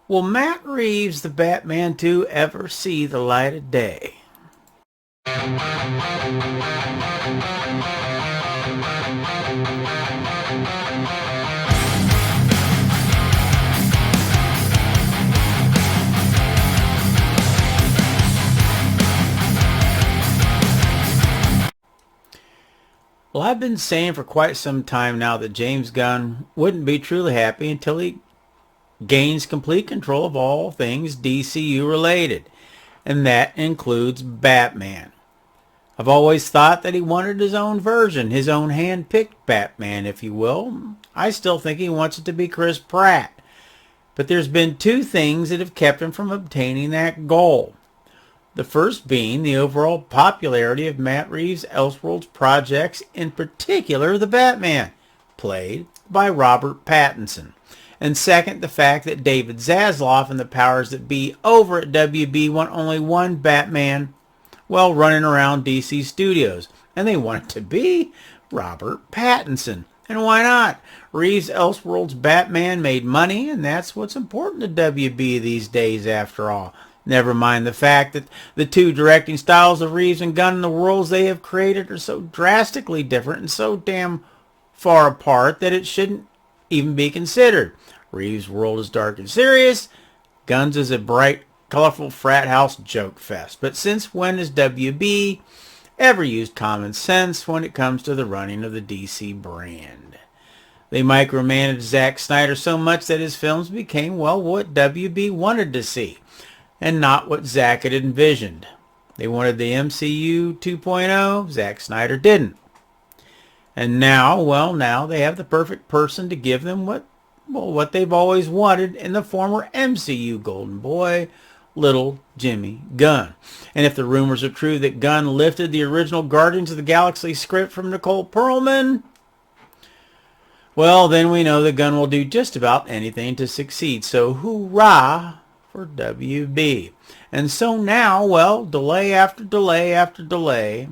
Will Matt Reeves' The Batman 2 ever see the light of day? Well, I've been saying for quite some time now that James Gunn wouldn't be truly happy until he gains complete control of all things DCU related, and that includes Batman. I've always thought that he wanted his own version, his own hand-picked Batman, if you will. I still think he wants it to be Chris Pratt. But there's been two things that have kept him from obtaining that goal. The first being the overall popularity of Matt Reeves' Elseworlds projects, in particular The Batman, played by Robert Pattinson. And second, the fact that David Zaslav and the powers that be over at WB want only one Batman, well, running around DC Studios. And they want it to be Robert Pattinson. And why not? Reeves' Elseworlds Batman made money, and that's what's important to WB these days after all. Never mind the fact that the two directing styles of Reeves and Gunn and the worlds they have created are so drastically different and so damn far apart that it shouldn't even be considered. Reeves' world is dark and serious. Gunn's is a bright, colorful frat house joke fest. But since when has WB ever used common sense when it comes to the running of the DC brand? They micromanaged Zack Snyder so much that his films became, well, what WB wanted to see, and not what Zack had envisioned. They wanted the MCU 2.0, Zack Snyder didn't. And now, well, now they have the perfect person to give them what they've always wanted in the former MCU golden boy, little Jimmy Gunn. And if the rumors are true that Gunn lifted the original Guardians of the Galaxy script from Nicole Perlman, well, then we know that Gunn will do just about anything to succeed. So hoorah for WB. And so now, well, delay after delay after delay.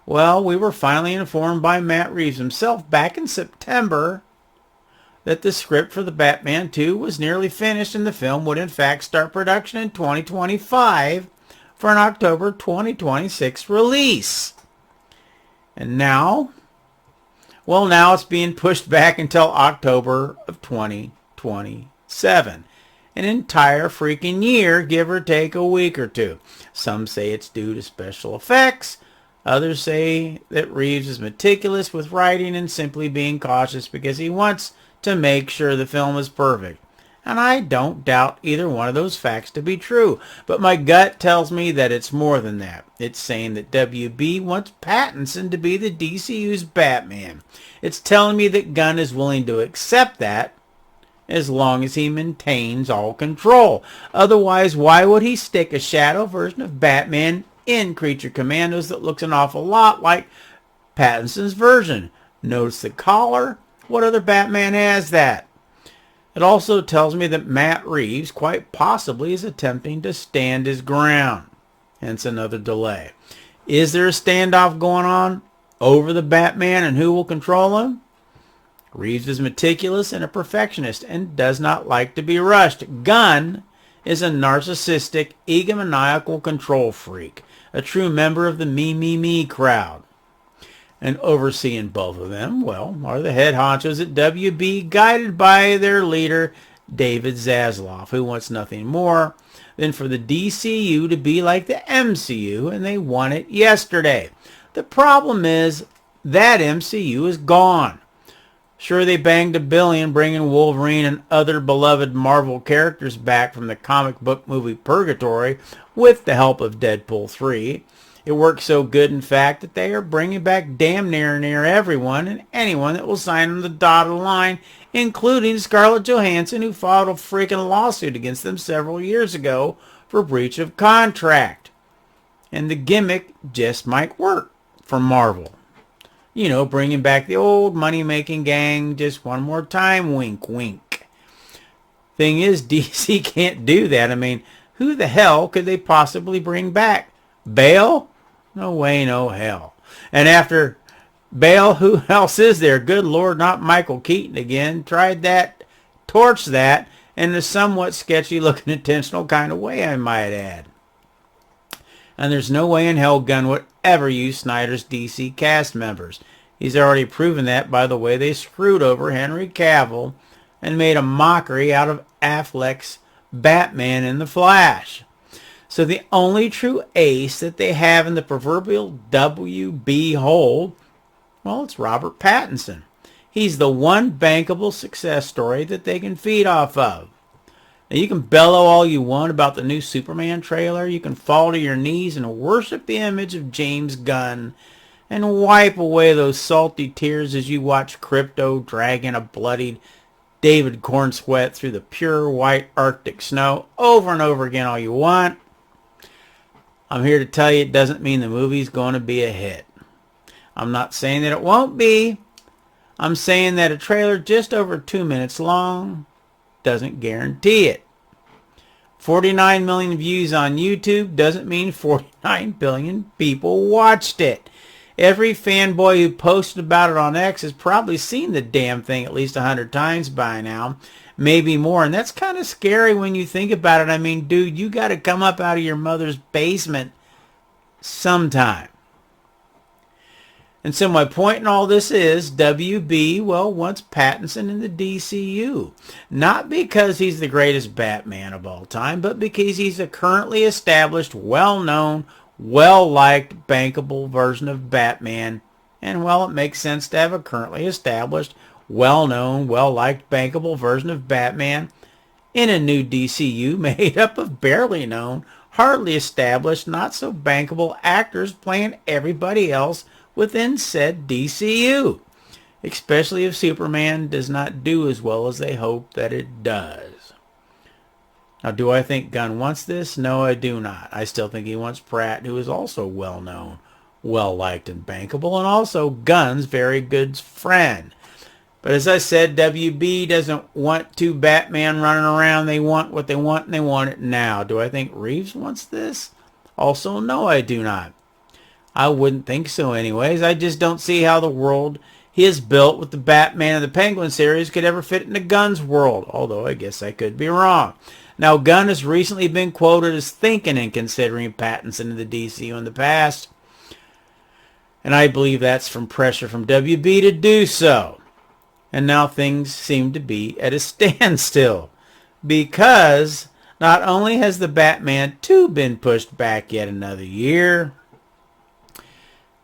Well, we were finally informed by Matt Reeves himself back in September that the script for the Batman 2 was nearly finished and the film would in fact start production in 2025 for an October 2026 release. And now, well, now it's being pushed back until October of 2027. An entire freaking year, give or take a week or two. Some say it's due to special effects. Others say that Reeves is meticulous with writing and simply being cautious because he wants to make sure the film is perfect. And I don't doubt either one of those facts to be true. But my gut tells me that it's more than that. It's saying that WB wants Pattinson to be the DCU's Batman. It's telling me that Gunn is willing to accept that as long as he maintains all control. Otherwise, why would he stick a shadow version of Batman in Creature Commandos that looks an awful lot like Pattinson's version? Notice the collar. What other Batman has that? It also tells me that Matt Reeves quite possibly is attempting to stand his ground. Hence another delay. Is there a standoff going on over the Batman and who will control him? Reeves is meticulous and a perfectionist and does not like to be rushed. Gunn is a narcissistic, egomaniacal control freak, a true member of the me crowd. And overseeing both of them, well, are the head honchos at WB, guided by their leader, David Zaslav, who wants nothing more than for the DCU to be like the MCU, and they want it yesterday. The problem is that MCU is gone. Sure, they banged $1 billion bringing Wolverine and other beloved Marvel characters back from the comic book movie purgatory with the help of Deadpool 3. It worked so good, in fact, that they are bringing back damn near everyone and anyone that will sign on the dotted line, including Scarlett Johansson, who filed a freaking lawsuit against them several years ago for breach of contract. And the gimmick just might work for Marvel. You know, bringing back the old money-making gang just one more time, wink, wink. Thing is, DC can't do that. I mean, who the hell could they possibly bring back? Bale? No way, no hell. And after Bale, who else is there? Good Lord, not Michael Keaton again. Tried that, torched that, in a somewhat sketchy looking intentional kind of way, I might add. And there's no way in hell Gunn would ever use Snyder's DC cast members. He's already proven that by the way they screwed over Henry Cavill and made a mockery out of Affleck's Batman in The Flash. So the only true ace that they have in the proverbial WB hole, well, it's Robert Pattinson. He's the one bankable success story that they can feed off of. Now, you can bellow all you want about the new Superman trailer. You can fall to your knees and worship the image of James Gunn and wipe away those salty tears as you watch Crypto dragging a bloodied David Cornsweat through the pure white Arctic snow over and over again all you want. I'm here to tell you it doesn't mean the movie's going to be a hit. I'm not saying that it won't be. I'm saying that a trailer just over 2 minutes long doesn't guarantee it. 49 million views on YouTube doesn't mean 49 billion people watched it. Every fanboy who posted about it on X has probably seen the damn thing at least 100 times by now, maybe more. And that's kind of scary when you think about it. I mean, dude, you got to come up out of your mother's basement sometime. And so my point in all this is WB, well, wants Pattinson in the DCU. Not because he's the greatest Batman of all time, but because he's a currently established, well-known, well-liked, bankable version of Batman. And, well, it makes sense to have a currently established, well-known, well-liked, bankable version of Batman in a new DCU made up of barely known, hardly established, not so bankable actors playing everybody else within said DCU, especially if Superman does not do as well as they hope that it does. Now, do I think Gunn wants this? No, I do not. I still think he wants Pratt, who is also well-known, well-liked, and bankable, and also Gunn's very good friend. But as I said, WB doesn't want two Batman running around. They want what they want, and they want it now. Do I think Reeves wants this? Also, no, I do not. I wouldn't think so anyways. I just don't see how the world he has built with the Batman and the Penguin series could ever fit into Gunn's world, although I guess I could be wrong. Now, Gunn has recently been quoted as thinking and considering Pattinson in the DCU in the past, and I believe that's from pressure from WB to do so. And now things seem to be at a standstill, because not only has the Batman 2 been pushed back yet another year,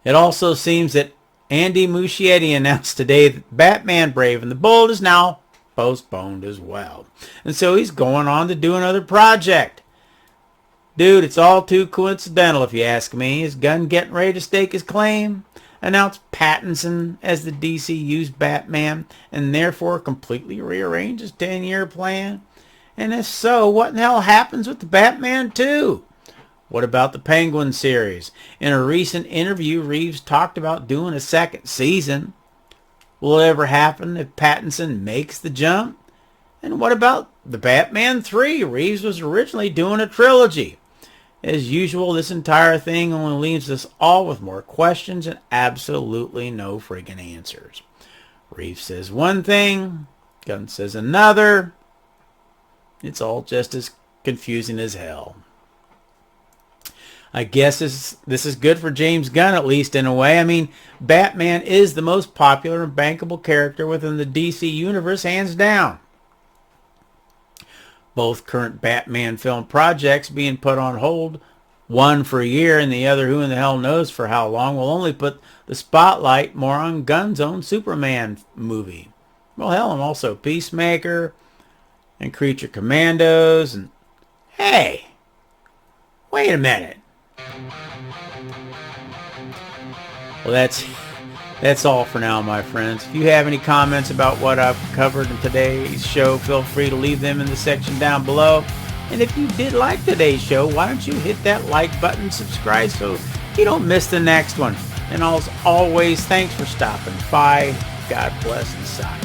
it also seems that Andy Muschietti announced today that Batman Brave and the Bold is now postponed as well. And so he's going on to do another project. Dude, it's all too coincidental if you ask me. Is Gunn getting ready to stake his claim? Announce Pattinson as the DCU's Batman and therefore completely rearrange his 10-year plan? And if so, what in the hell happens with the Batman 2? What about the Penguin series? In a recent interview, Reeves talked about doing a second season. Will it ever happen if Pattinson makes the jump? And what about the Batman 3? Reeves was originally doing a trilogy. As usual, this entire thing only leaves us all with more questions and absolutely no friggin' answers. Reeves says one thing, Gunn says another. It's all just as confusing as hell. I guess this is good for James Gunn, at least in a way. I mean, Batman is the most popular and bankable character within the DC universe, hands down. Both current Batman film projects being put on hold, one for a year and the other who in the hell knows for how long, will only put the spotlight more on Gunn's own Superman movie. Well, hell, and also Peacemaker and Creature Commandos and... Hey! Wait a minute. Well, that's all for now, my friends. If you have any comments about what I've covered in today's show, feel free to leave them in the section down below. And if you did like today's show, why don't you hit that like button, subscribe so you don't miss the next one. And as always, thanks for stopping by. God bless and sign.